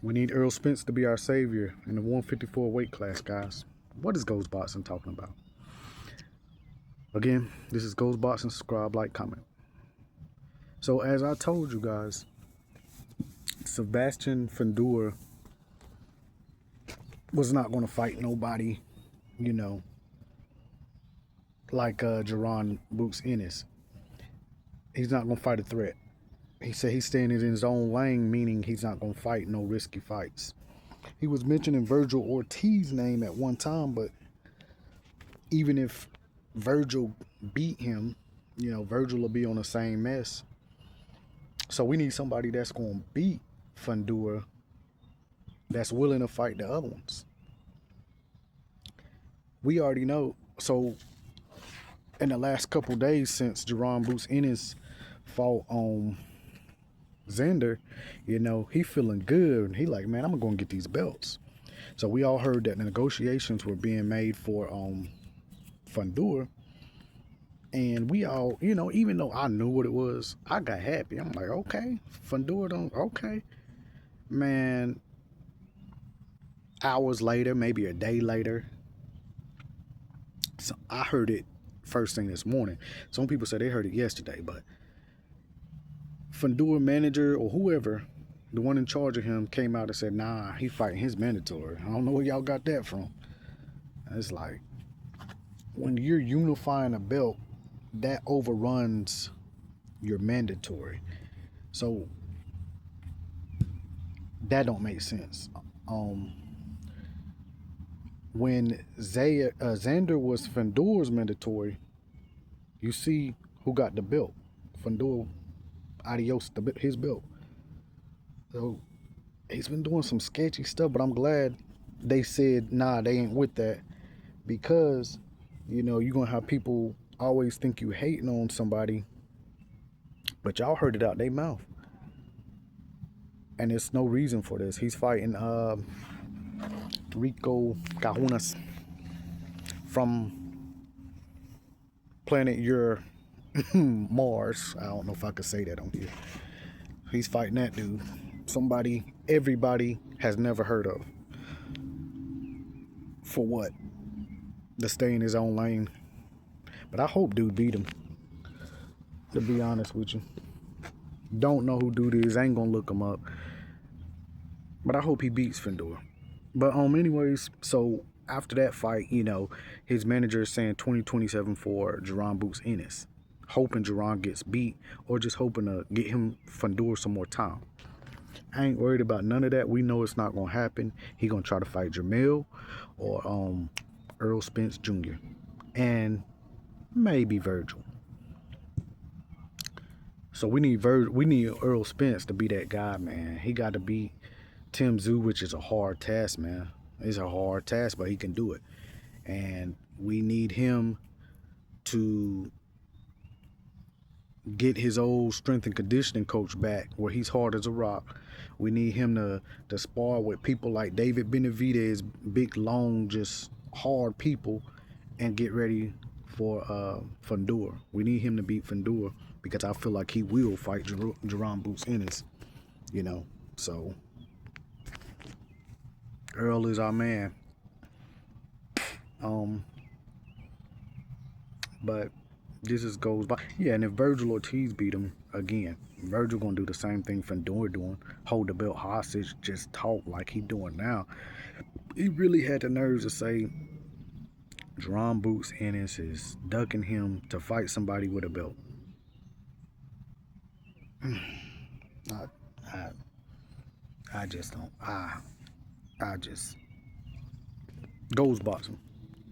We need Errol Spence to be our savior in the 154 weight class, guys. What is Ghost Boxing talking about? Again, this is Ghost Boxing. Subscribe, like, comment. So as I told you guys, Sebastian Fundora was not going to fight nobody, you know, like Jaron Boots Ennis. He's not going to fight a threat. He said he's staying in his own lane, meaning he's not going to fight no risky fights. He was mentioning Virgil Ortiz's name at one time, but even if Virgil beat him, you know, Virgil will be on the same mess. So we need somebody that's going to beat Fundora that's willing to fight the other ones. We already know. So in the last couple days since Jaron Boots Ennis fought on Xander, you know, he feeling good. He like, man, I'm going to get these belts. So we all heard that the negotiations were being made for Fundora. And we all, you know, even though I knew what it was, I got happy. I'm like, okay, Fundora don't, okay. Man, hours later, maybe a day later, so I heard it first thing this morning. Some people said they heard it yesterday, but Fundora manager or whoever, the one in charge of him, came out and said, nah, he fighting his mandatory. I don't know where y'all got that from. And it's like, when you're unifying a belt, that overruns your mandatory. So that don't make sense. When Xander was Fundora's mandatory, you see who got the belt. Fundora, adios, his belt. So he's been doing some sketchy stuff, but I'm glad they said, nah, they ain't with that, because, you know, you're going to have people always think you hating on somebody, but y'all heard it out their mouth. And there's no reason for this. He's fighting Rico Cajunas from planet Mars. I don't know if I could say that on here. He's fighting that dude. Somebody everybody has never heard of. For what? To stay in his own lane. But I hope dude beat him, to be honest with you. Don't know who dude is. Ain't gonna look him up. But I hope he beats Fundora. But anyways, so after that fight, you know, his manager is saying 2027 for Jaron Boots Ennis. Hoping Jaron gets beat, or just hoping to get him Fundora some more time. I ain't worried about none of that. We know it's not gonna happen. He gonna try to fight Jamil or Errol Spence Jr. and maybe Virgil. So we need Errol Spence to be that guy, man. He got to beat Tim Tszyu, which is a hard task, man. It's a hard task, but he can do it. And we need him to get his old strength and conditioning coach back, where he's hard as a rock. We need him to spar with people like David Benavidez, big, long, just hard people, and get ready for Fundora. We need him to beat Fundora, because I feel like he will fight Jaron Boots Ennis, you know. So Earl is our man. But this just goes by. Yeah, and if Virgil Ortiz beat him again, Virgil gonna do the same thing Fundora doing, hold the belt hostage, just talk like he doing now. He really had the nerves to say Jaron Boots Ennis is ducking him to fight somebody with a belt. I just don't. I just goes boxing.